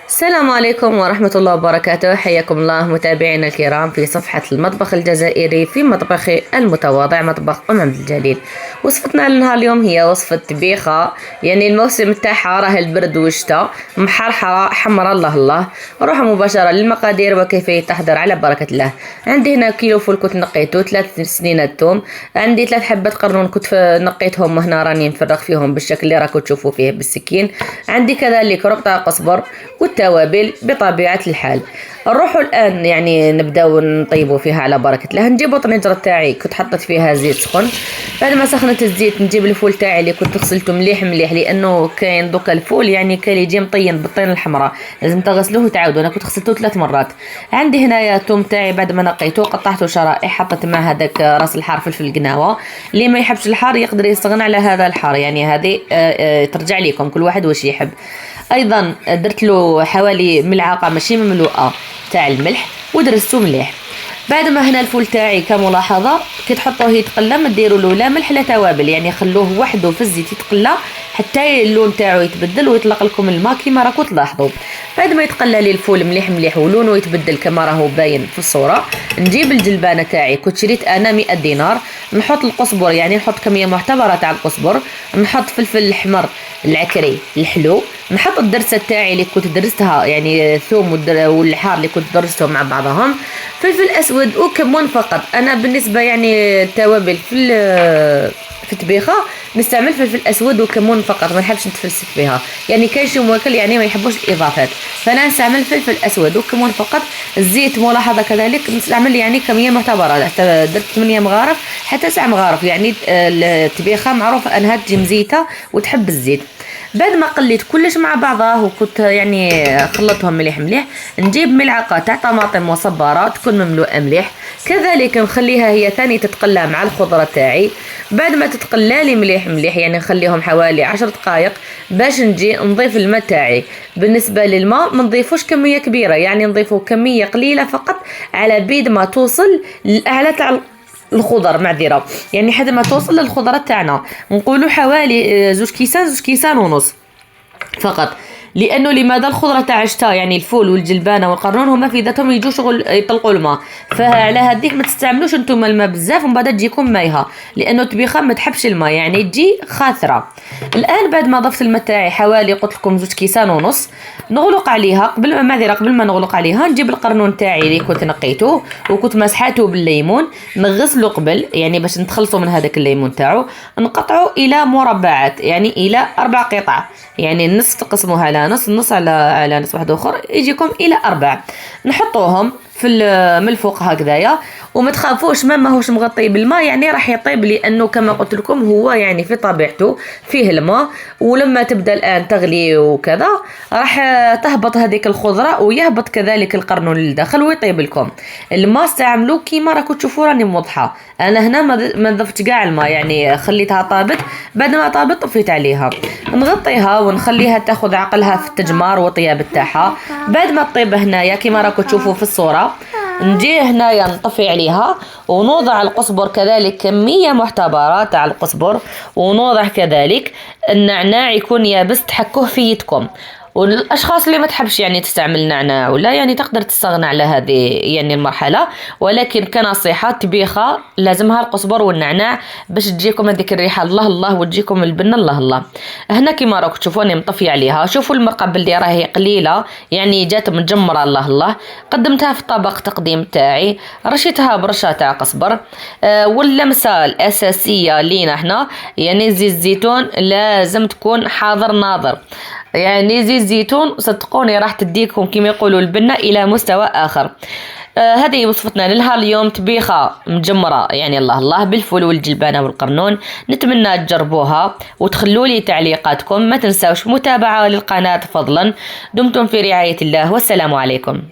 السلام عليكم ورحمة الله وبركاته. حياكم الله متابعينا الكرام في صفحة المطبخ الجزائري في مطبخي المتواضع مطبخ عبد الجليل. وصفتنا لنهار اليوم هي وصفة طبيخة، يعني الموسم تاعها راه البرد والشتاء، محرحرة حمرا الله الله. نروح مباشرة للمقادير وكيفية التحضير على بركة الله. عندي هنا كيلو فول كنت نقيته، 3 سنين الثوم، عندي 3 حبات قرنون كنت نقيتهم وهنا راني نفرغ فيهم بالشكل اللي راكم تشوفوا فيه بالسكين. عندي كذلك ربطة قزبر والتوابل بطبيعة الحال. نروحوا الآن يعني نبداو نطيبوا فيها على بركة الله. نجيبوا طنجرة تاعي كنت حطيت فيها زيت سخن، بعد ما سخنت الزيت نجيب الفول تاعي اللي كنت غسلته مليح مليح، لأنه كاين دوكا الفول يعني كان يجي مطين بالطين الحمراء، لازم تغسلوه وتعاودوا. أنا كنت غسلته 3 مرات. عندي هنايا توم تاعي بعد ما نقيته قطعته شرائح، حطيت مع هذاك راس الحار فلفل قناوة. اللي ما يحبش الحار يقدر يستغنى على هذا الحار، يعني هذه ترجع لكم كل واحد واش يحب. ايضا درت له حوالي ملعقه ماشي مملوءه تاع الملح ودرسته مليح. بعد ما هنا الفول تاعي كملاحظه كي تحطوه يتقلى ما ديروا له لا ملح لا توابل، يعني خلوه وحده في الزيت يتقلى حتى اللون تاعو يتبدل ويطلق لكم الماء كما راكم تلاحظوا. بعد ما يتقلى لي الفول مليح مليح ولونه يتبدل كما راهو باين في الصوره، نجيب الجلبانه تاعي كنت شريت انا 100 دينار، نحط القزبر يعني نحط كميه معتبره تاع القزبر، نحط فلفل الاحمر العكري الحلو، نحط الدرسه تاعي اللي كنت درستها يعني الثوم والحار اللي كنت درستهم مع بعضهم، فلفل اسود وكمون فقط. انا بالنسبه يعني التوابل في الطبيخه نستعمل فلفل اسود وكمون فقط، ما نحبش نتفلسف فيها، يعني كاين شي مواكل يعني ما يحبوش الاضافات، فانا نستعمل فلفل اسود وكمون فقط. الزيت ملاحظه كذلك نستعمل يعني كميه معتبره، درت 8 مغارف حتى 9 مغارف، يعني الطبيخه معروفه انها تجي مزيته وتحب الزيت. بعد ما قليت كلش مع بعضه وكنت يعني خلطهم مليح مليح، نجيب ملعقه تاع طماطم وصباره تكون مملوءه مليح، كذلك نخليها هي ثاني تتقلى مع الخضره تاعي. بعد ما تتقلى لي مليح مليح يعني نخليهم حوالي 10 دقائق باش نجي نضيف الماء تاعي. بالنسبه للماء ما نضيفوش كميه كبيره، يعني نضيفو كميه قليله فقط على بيد ما توصل للاعلى تاع الخضر، معذره يعني حتى ما توصل للخضره تاعنا، نقولوا حوالي 2 كيسان ونص فقط. لانه لماذا الخضره تاع الشتاء يعني الفول والجلبانه والقرنون هما في ذاتهم يجوا شغل يطلقوا الماء، فعلى هذيك ما تستعملوش انتم الماء بزاف ومن بعد تجيكم مايها، لانه الطبيخه ما تحبش الماء يعني تجي خاثره. الان بعد ما ضفت الماء تاعي حوالي قلت لكم 2 كيسان ونص، نغلق عليها قبل ما نغلق عليها نجيب القرنون تاعي اللي كنت نقيته وكنت مسحاته بالليمون، نغسله قبل يعني باش نتخلصوا من هذاك الليمون تاعو، نقطعه الى مربعات يعني الى 4 قطع، يعني النص تقسموها على نص على نص واحد اخر يجيكم الى 4. نحطوهم في من الفوق هكذايا، وما تخافوش ما ماهوش مغطي بالماء، يعني راح يطيب لانه كما قلت لكم هو يعني في طبيعته فيه الماء، ولما تبدا الان تغلي وكذا راح تهبط هذيك الخضره ويهبط كذلك القرنون للداخل ويطيب لكم. الماء استعملوه كيما راكم تشوفوا راني موضحه، انا هنا ما ضفت كاع الماء يعني خليتها طابت، بعد ما طابت طفيت عليها. نغطيها ونخليها تاخذ عقلها في التجمار وطياب تاعها. بعد ما تطيب هنايا كيما راكم تشوفوا في الصوره، نجي هنايا نطفي عليها ونوضع القزبر كذلك كمية معتبرة تاع القزبر، ونوضع كذلك النعناع يكون يابس تحكوه في يدكم. والاشخاص اللي ما تحبش يعني تستعمل نعناع ولا يعني تقدر تستغنى على هذه يعني المرحله، ولكن كنصيحه طبيخه لازمها القزبر والنعناع باش تجيكم هذيك الريحه الله الله وتجيكم البنه الله الله. هنا كيما راكم تشوفوني مطفيه عليها، شوفوا المرقه باللي راهي قليله يعني جات مجمره الله الله. قدمتها في طبق تقديم تاعي، رشيتها برشه تاع قزبر. واللمسه الاساسيه لينا هنا يعني زيت الزيتون لازم تكون حاضر ناظر، يعني زيت الزيتون صدقوني راح تديكم كما يقولوا البنة إلى مستوى آخر. هذه وصفتنا لنهار اليوم، طبيخة مجمرة يعني الله الله بالفول والجلبانة والقرنون. نتمنى تجربوها وتخلوا لي تعليقاتكم، ما تنسوش متابعة للقناة فضلا. دمتم في رعاية الله والسلام عليكم.